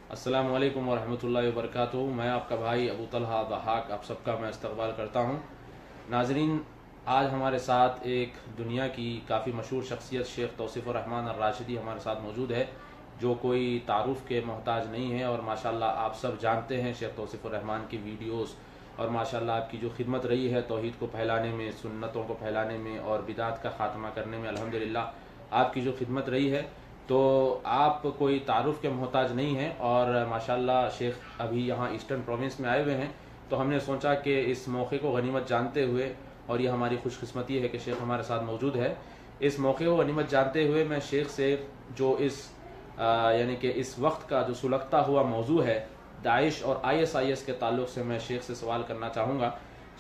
السلام علیکم ورحمۃ اللہ وبرکاتہ۔ میں آپ کا بھائی ابو طلحہ ضحاک آپ سب کا میں استقبال کرتا ہوں۔ ناظرین، آج ہمارے ساتھ ایک دنیا کی کافی مشہور شخصیت شیخ توصیف الرحمن الراشدی ہمارے ساتھ موجود ہے، جو کوئی تعارف کے محتاج نہیں ہے، اور ماشاءاللہ آپ سب جانتے ہیں شیخ توصیف الرحمن کی ویڈیوز، اور ماشاءاللہ آپ کی جو خدمت رہی ہے توحید کو پھیلانے میں، سنتوں کو پھیلانے میں اور بدعات کا خاتمہ کرنے میں، الحمدللہ آپ کی جو خدمت رہی ہے، تو آپ کوئی تعارف کے محتاج نہیں ہیں۔ اور ماشاءاللہ شیخ ابھی یہاں ایسٹرن پروونس میں آئے ہوئے ہیں، تو ہم نے سوچا کہ اس موقع کو غنیمت جانتے ہوئے، اور یہ ہماری خوش قسمتی ہے کہ شیخ ہمارے ساتھ موجود ہے، اس موقع کو غنیمت جانتے ہوئے میں شیخ سے جو یعنی کہ اس وقت کا جو سلگتا ہوا موضوع ہے داعش اور ISIS کے تعلق سے، میں شیخ سے سوال کرنا چاہوں گا۔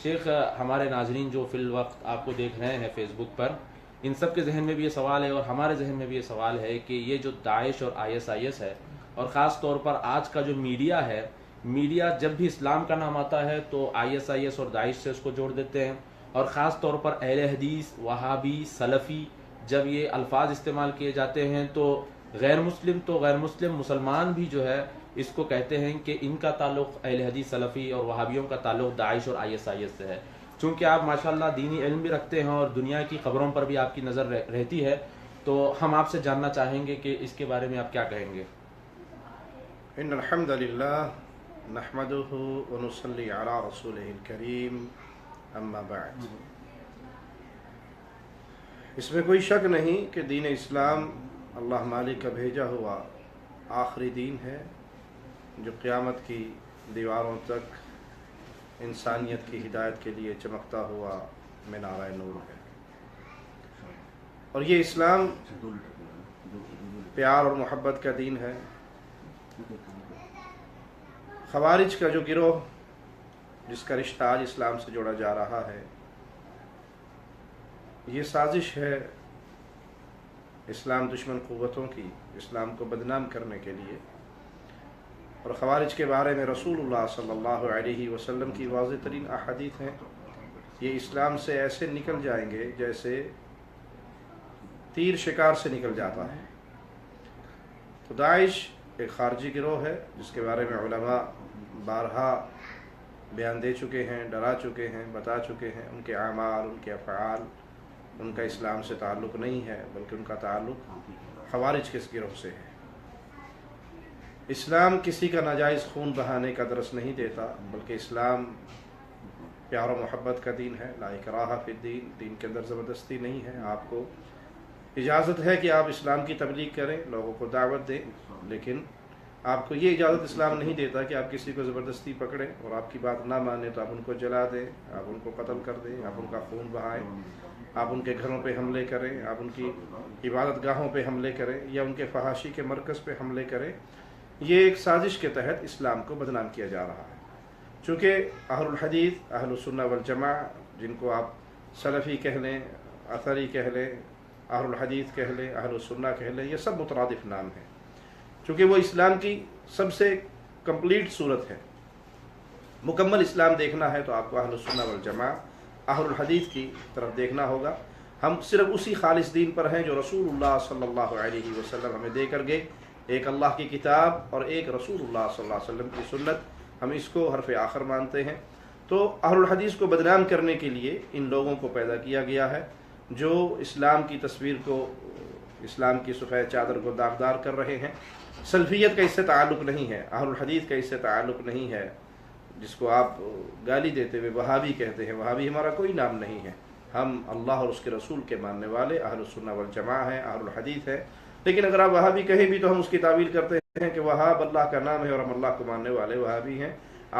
شیخ، ہمارے ناظرین جو فی الوقت آپ کو دیکھ رہے ہیں فیس بک پر، ان سب کے ذہن میں بھی یہ سوال ہے اور ہمارے ذہن میں بھی یہ سوال ہے کہ یہ جو داعش اور ISIS ہے، اور خاص طور پر آج کا جو میڈیا ہے، میڈیا جب بھی اسلام کا نام آتا ہے تو ISIS اور داعش سے اس کو جوڑ دیتے ہیں، اور خاص طور پر اہل حدیث، وہابی، سلفی جب یہ الفاظ استعمال کیے جاتے ہیں تو غیر مسلم مسلمان بھی جو ہے اس کو کہتے ہیں کہ ان کا تعلق اہل حدیث، سلفی اور وہابیوں کا تعلق داعش اور ISIS سے ہے۔ چونکہ آپ ماشاءاللہ دینی علم بھی رکھتے ہیں اور دنیا کی خبروں پر بھی آپ کی نظر رہتی ہے، تو ہم آپ سے جاننا چاہیں گے کہ اس کے بارے میں آپ کیا کہیں گے؟ ان الحمد للہ نحمده ونصلی علی رسولہ الکریم، اما بعد۔ اس میں کوئی شک نہیں کہ دین اسلام اللہ مالک کا بھیجا ہوا آخری دین ہے، جو قیامت کی دیواروں تک انسانیت کی ہدایت کے لیے چمکتا ہوا مینارہ نور ہے۔ اور یہ اسلام پیار اور محبت کا دین ہے۔ خوارج کا جو گروہ جس کا رشتہ آج اسلام سے جوڑا جا رہا ہے، یہ سازش ہے اسلام دشمن قوتوں کی، اسلام کو بدنام کرنے کے لیے۔ اور خوارج کے بارے میں رسول اللہ صلی اللہ علیہ وسلم کی واضح ترین احادیث ہیں۔ یہ اسلام سے ایسے نکل جائیں گے جیسے تیر شکار سے نکل جاتا ہے۔ تو داعش ایک خارجی گروہ ہے جس کے بارے میں علماء بارہا بیان دے چکے ہیں، ڈرا چکے ہیں، بتا چکے ہیں۔ ان کے اعمال، ان کے افعال، ان کا اسلام سے تعلق نہیں ہے، بلکہ ان کا تعلق خوارج کے گروہ سے ہے۔ اسلام کسی کا ناجائز خون بہانے کا درس نہیں دیتا، بلکہ اسلام پیار و محبت کا دین ہے۔ لا اکراہ فی الدین، دین کے اندر زبردستی نہیں ہے۔ آپ کو اجازت ہے کہ آپ اسلام کی تبلیغ کریں، لوگوں کو دعوت دیں، لیکن آپ کو یہ اجازت اسلام نہیں دیتا کہ آپ کسی کو زبردستی پکڑیں اور آپ کی بات نہ مانیں تو آپ ان کو جلا دیں، آپ ان کو قتل کر دیں، آپ ان کا خون بہائیں، آپ ان کے گھروں پہ حملے کریں، آپ ان کی عبادت گاہوں پہ حملے کریں یا ان کے فحاشی کے مرکز پہ حملے کریں۔ یہ ایک سازش کے تحت اسلام کو بدنام کیا جا رہا ہے۔ چونکہ اہل الحدیث، اہل السنہ والجماعہ، جن کو آپ سلفی کہہ لیں، اثری کہہ لیں، اہل الحدیث کہہ لیں، اہل السنہ کہہ لیں، یہ سب مترادف نام ہیں، چونکہ وہ اسلام کی سب سے کمپلیٹ صورت ہے۔ مکمل اسلام دیکھنا ہے تو آپ کو اہل السنہ والجماعہ، اہل الحدیث کی طرف دیکھنا ہوگا۔ ہم صرف اسی خالص دین پر ہیں جو رسول اللہ صلی اللہ علیہ وسلم ہمیں دے کر گئے، ایک اللہ کی کتاب اور ایک رسول اللہ صلی اللہ علیہ وسلم کی سنت، ہم اس کو حرف آخر مانتے ہیں۔ تو اہل الحدیث کو بدنام کرنے کے لیے ان لوگوں کو پیدا کیا گیا ہے جو اسلام کی تصویر کو، اسلام کی سفید چادر کو داغدار کر رہے ہیں۔ سلفیت کا اس سے تعلق نہیں ہے، اہل الحدیث کا اس سے تعلق نہیں ہے، جس کو آپ گالی دیتے ہوئے وہابی کہتے ہیں۔ وہابی ہمارا کوئی نام نہیں ہے، ہم اللہ اور اس کے رسول کے ماننے والے اہل السنہ والجماعہ ہیں، اہل الحدیث ہیں۔ لیکن اگر آپ وہابی کہیں بھی تو ہم اس کی تعویل کرتے ہیں کہ وہاب اللہ کا نام ہے اور ہم اللہ کو ماننے والے وہابی ہیں۔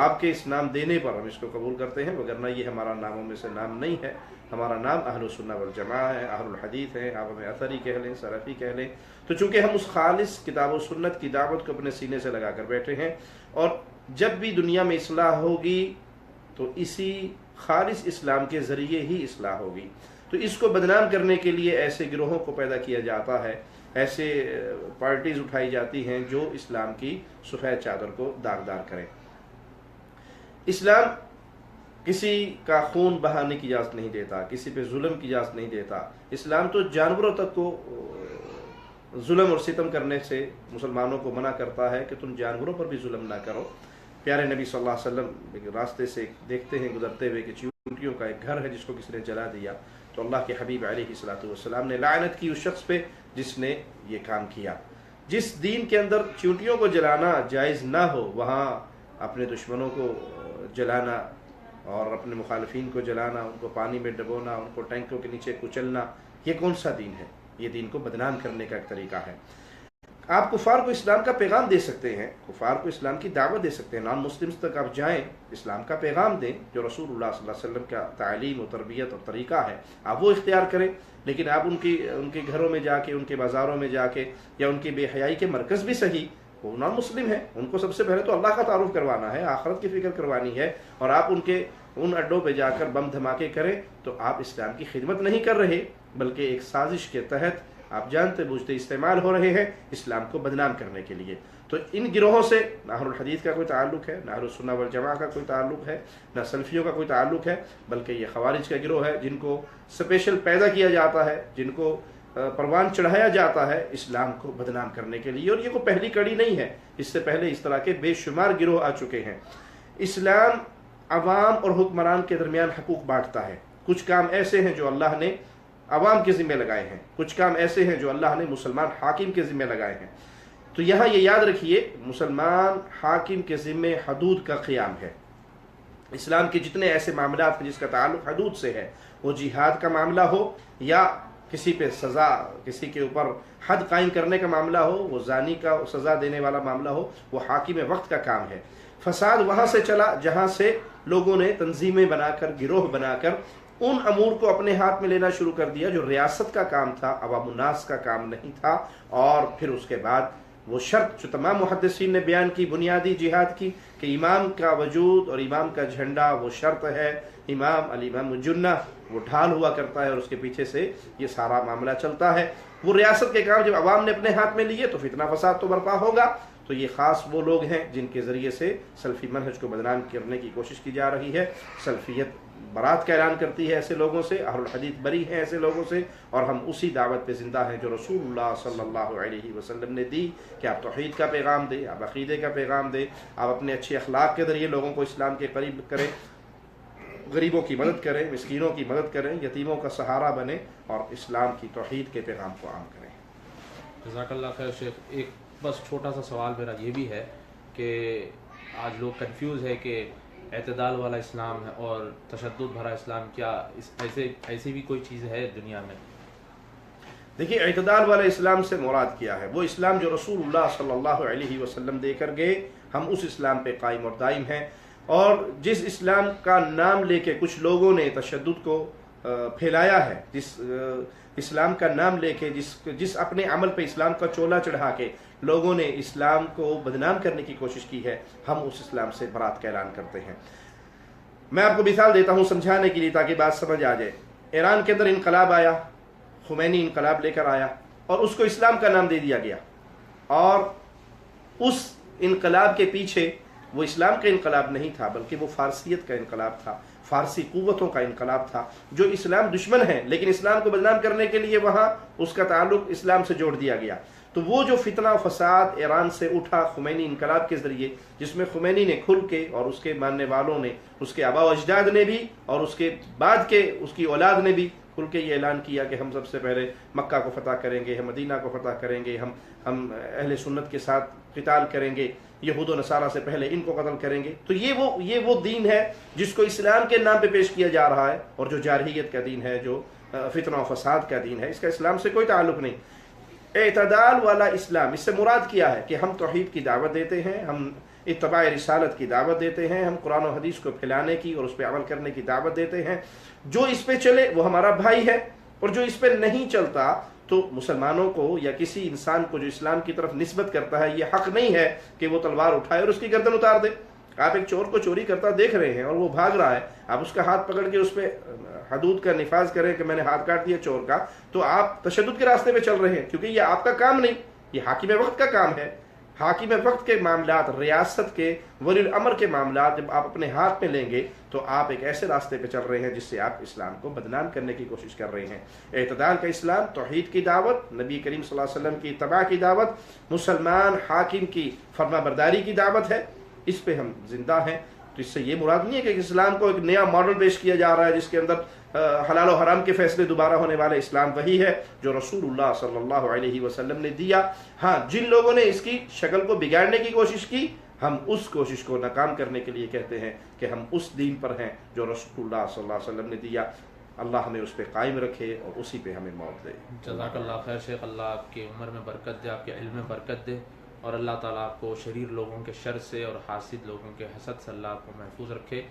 آپ کے اس نام دینے پر ہم اس کو قبول کرتے ہیں، وگرنہ یہ ہمارا ناموں میں سے نام نہیں ہے۔ ہمارا نام اہل السنہ والجماعہ ہے، اہل الحدیث ہے، آپ ہمیں اثری کہہ لیں، سلفی کہہ لیں۔ تو چونکہ ہم اس خالص کتاب و سنت کی دعوت کو اپنے سینے سے لگا کر بیٹھے ہیں، اور جب بھی دنیا میں اصلاح ہوگی تو اسی خالص اسلام کے ذریعے ہی اصلاح ہوگی۔ تو اس کو بدنام کرنے کے لیے ایسے گروہوں کو پیدا کیا جاتا ہے، ایسے پارٹیز اٹھائی جاتی ہیں جو اسلام کی سفید چادر کو داغدار کریں۔ اسلام کسی کا خون بہانے کی اجازت نہیں دیتا، کسی پہ ظلم کی اجازت نہیں دیتا۔ اسلام تو جانوروں تک کو ظلم اور ستم کرنے سے مسلمانوں کو منع کرتا ہے کہ تم جانوروں پر بھی ظلم نہ کرو۔ پیارے نبی صلی اللہ علیہ وسلم راستے سے دیکھتے ہیں گزرتے ہوئے کہ چیونٹیوں کا ایک گھر ہے جس کو کسی نے جلا دیا، تو اللہ کے حبیب علیہ الصلوۃ والسلام نے لعنت کی اس شخص پہ جس نے یہ کام کیا۔ جس دین کے اندر چیونٹیوں کو جلانا جائز نہ ہو، وہاں اپنے دشمنوں کو جلانا اور اپنے مخالفین کو جلانا، ان کو پانی میں ڈبونا، ان کو ٹینکوں کے نیچے کچلنا، یہ کون سا دین ہے؟ یہ دین کو بدنام کرنے کا ایک طریقہ ہے۔ آپ کفار کو اسلام کا پیغام دے سکتے ہیں، کفار کو اسلام کی دعوت دے سکتے ہیں، نان مسلمز تک آپ جائیں، اسلام کا پیغام دیں جو رسول اللہ صلی اللہ علیہ وسلم کا تعلیم و تربیت اور طریقہ ہے، آپ وہ اختیار کریں۔ لیکن آپ ان کے گھروں میں جا کے، ان کے بازاروں میں جا کے، یا ان کی بے حیائی کے مرکز بھی صحیح، وہ نان مسلم ہیں، ان کو سب سے پہلے تو اللہ کا تعارف کروانا ہے، آخرت کی فکر کروانی ہے، اور آپ ان اڈوں پہ جا کر بم دھماکے کریں تو آپ اسلام کی خدمت نہیں کر رہے، بلکہ ایک سازش کے تحت آپ جانتے بوجھتے استعمال ہو رہے ہیں اسلام کو بدنام کرنے کے لیے۔ تو ان گروہوں سے نہ اہل الحدیث کا کوئی تعلق ہے، نہ اہل السنہ والجماعہ کا کوئی تعلق ہے، نہ سلفیوں کا کوئی تعلق ہے، بلکہ یہ خوارج کا گروہ ہے جن کو اسپیشل پیدا کیا جاتا ہے، جن کو پروان چڑھایا جاتا ہے اسلام کو بدنام کرنے کے لیے۔ اور یہ کوئی پہلی کڑی نہیں ہے، اس سے پہلے اس طرح کے بے شمار گروہ آ چکے ہیں۔ اسلام عوام اور حکمران کے درمیان حقوق بانٹتا ہے۔ کچھ کام ایسے ہیں جو اللہ نے عوام کے ذمہ لگائے ہیں، کچھ کام ایسے ہیں جو اللہ نے مسلمان حاکم کے ذمہ لگائے ہیں۔ تو یہاں یہ یاد رکھیے، مسلمان حاکم کے ذمہ حدود کا قیام ہے۔ اسلام کے جتنے ایسے معاملات ہیں جس کا تعلق حدود سے ہے، وہ جہاد کا معاملہ ہو یا کسی پہ سزا، کسی کے اوپر حد قائم کرنے کا معاملہ ہو، وہ زانی کا سزا دینے والا معاملہ ہو، وہ حاکم وقت کا کام ہے۔ فساد وہاں سے چلا جہاں سے لوگوں نے تنظیمیں بنا کر، گروہ بنا کر ان امور کو اپنے ہاتھ میں لینا شروع کر دیا جو ریاست کا کام تھا، عوام الناس کا کام نہیں تھا۔ اور پھر اس کے بعد وہ شرط جو تمام محدثین نے بیان کی بنیادی جہاد کی، کہ امام کا وجود اور امام کا جھنڈا وہ شرط ہے، امام الامام الجنہ وہ ڈھال ہوا کرتا ہے، اور اس کے پیچھے سے یہ سارا معاملہ چلتا ہے۔ وہ ریاست کے کام جب عوام نے اپنے ہاتھ میں لیے تو فتنہ فساد تو برپا ہوگا۔ تو یہ خاص وہ لوگ ہیں جن کے ذریعے سے سلفی منہج کو بدنام کرنے کی کوشش کی جا رہی ہے۔ سلفیت برات کا اعلان کرتی ہے ایسے لوگوں سے، اہل الحدیث بری ہیں ایسے لوگوں سے، اور ہم اسی دعوت پہ زندہ ہیں جو رسول اللہ صلی اللہ علیہ وسلم نے دی، کہ آپ توحید کا پیغام دیں، آپ عقیدے کا پیغام دیں، آپ اپنے اچھے اخلاق کے ذریعے لوگوں کو اسلام کے قریب کریں، غریبوں کی مدد کریں، مسکینوں کی مدد کریں، یتیموں کا سہارا بنیں، اور اسلام کی توحید کے پیغام کو عام کریں۔ جزاک اللہ خیر شیخ۔ ایک بس چھوٹا سا سوال میرا یہ بھی ہے کہ آج لوگ کنفیوز ہے کہ اعتدال والا اسلام ہے اور تشدد بھرا اسلام، کیا ایسی بھی کوئی چیز ہے دنیا میں؟ دیکھیے، اعتدال والا اسلام سے مراد کیا ہے؟ وہ اسلام جو رسول اللہ صلی اللہ علیہ وسلم دے کر گئے، ہم اس اسلام پہ قائم اور دائم ہیں۔ اور جس اسلام کا نام لے کے کچھ لوگوں نے تشدد کو پھیلایا ہے، جس اسلام کا نام لے کے جس اپنے عمل پہ اسلام کا چولا چڑھا کے لوگوں نے اسلام کو بدنام کرنے کی کوشش کی ہے، ہم اس اسلام سے برات کا اعلان کرتے ہیں۔ میں آپ کو مثال دیتا ہوں سمجھانے کے لیے تاکہ بات سمجھ آ جائے۔ ایران کے اندر انقلاب آیا، خمینی انقلاب لے کر آیا، اور اس کو اسلام کا نام دے دیا گیا، اور اس انقلاب کے پیچھے وہ اسلام کا انقلاب نہیں تھا بلکہ وہ فارسیت کا انقلاب تھا، فارسی قوتوں کا انقلاب تھا جو اسلام دشمن ہے، لیکن اسلام کو بدنام کرنے کے لیے وہاں اس کا تعلق اسلام سے جوڑ دیا گیا۔ تو وہ جو فتنہ و فساد ایران سے اٹھا خمینی انقلاب کے ذریعے، جس میں خمینی نے کھل کے، اور اس کے ماننے والوں نے، اس کے آباء و اجداد نے بھی، اور اس کے بعد کے اس کی اولاد نے بھی کھل کے یہ اعلان کیا کہ ہم سب سے پہلے مکہ کو فتح کریں گے، ہم مدینہ کو فتح کریں گے، ہم اہل سنت کے ساتھ قتال کریں گے، یہود و نصارہ سے پہلے ان کو قتل کریں گے۔ تو یہ وہ دین ہے جس کو اسلام کے نام پہ پیش کیا جا رہا ہے، اور جو جارحیت کا دین ہے، جو فتنہ و فساد کا دین ہے، اس کا اسلام سے کوئی تعلق نہیں۔ اعتدال والا اسلام، اس سے مراد کیا ہے کہ ہم توحید کی دعوت دیتے ہیں، ہم اتباع رسالت کی دعوت دیتے ہیں، ہم قرآن و حدیث کو پھیلانے کی اور اس پہ عمل کرنے کی دعوت دیتے ہیں۔ جو اس پہ چلے وہ ہمارا بھائی ہے، اور جو اس پہ نہیں چلتا تو مسلمانوں کو یا کسی انسان کو جو اسلام کی طرف نسبت کرتا ہے، یہ حق نہیں ہے کہ وہ تلوار اٹھائے اور اس کی گردن اتار دے۔ آپ ایک چور کو چوری کرتا دیکھ رہے ہیں اور وہ بھاگ رہا ہے، آپ اس کا ہاتھ پکڑ کے اس پہ حدود کا نفاذ کریں کہ میں نے ہاتھ کاٹ دیا چور کا، تو آپ تشدد کے راستے پہ چل رہے ہیں، کیونکہ یہ آپ کا کام نہیں، یہ حاکم وقت کا کام ہے۔ حاکم وقت کے معاملات، ریاست کے، ولی الامر کے معاملات جب آپ اپنے ہاتھ میں لیں گے تو آپ ایک ایسے راستے پہ چل رہے ہیں جس سے آپ اسلام کو بدنام کرنے کی کوشش کر رہے ہیں۔ اعتدال کا اسلام، توحید کی دعوت، نبی کریم صلی اللہ علیہ وسلم کی اتباع کی دعوت، مسلمان حاکم کی فرما برداری کی دعوت ہے، اس پہ ہم زندہ ہیں۔ تو اس سے یہ مراد نہیں ہے کہ اسلام کو ایک نیا ماڈل پیش کیا جا رہا ہے جس کے اندر حلال و حرام کے فیصلے دوبارہ ہونے والے۔ اسلام وہی ہے جو رسول اللہ صلی اللہ علیہ وسلم نے دیا۔ ہاں، جن لوگوں نے اس کی شکل کو بگاڑنے کی کوشش کی، ہم اس کوشش کو ناکام کرنے کے لیے کہتے ہیں کہ ہم اس دین پر ہیں جو رسول اللہ صلی اللہ علیہ وسلم نے دیا۔ اللہ ہمیں اس پہ قائم رکھے اور اسی پہ ہمیں موت دے۔ جزاک اللہ خیر شیخ، اللہ آپ کی عمر میں برکت دے، آپ کے علم میں برکت دے، اور اللہ تعالیٰ آپ کو شریر لوگوں کے شر سے اور حاسد لوگوں کے حسد سے اللہ آپ کو محفوظ رکھے۔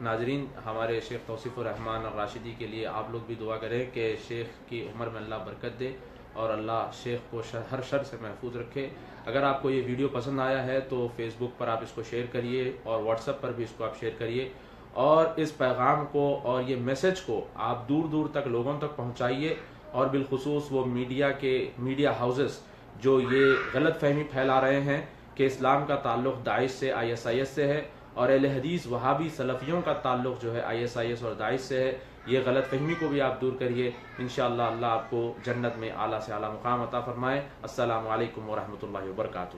ناظرین، ہمارے شیخ توصیف الرحمان الراشدی کے لیے آپ لوگ بھی دعا کریں کہ شیخ کی عمر میں اللہ برکت دے اور اللہ شیخ کو ہر شر سے محفوظ رکھے۔ اگر آپ کو یہ ویڈیو پسند آیا ہے تو فیس بک پر آپ اس کو شیئر کریے اور واٹس ایپ پر بھی اس کو آپ شیئر کریے، اور اس پیغام کو اور یہ میسج کو آپ دور دور تک لوگوں تک پہنچائیے، اور بالخصوص وہ میڈیا ہاؤسز جو یہ غلط فہمی پھیلا رہے ہیں کہ اسلام کا تعلق داعش سے، ISIS سے ہے، اور اہل حدیث وہابی سلفیوں کا تعلق جو ہے ISIS اور داعش سے ہے، یہ غلط فہمی کو بھی آپ دور کریے۔ انشاءاللہ اللہ آپ کو جنت میں اعلیٰ سے اعلیٰ مقام عطا فرمائے۔ السلام علیکم ورحمۃ اللہ وبرکاتہ۔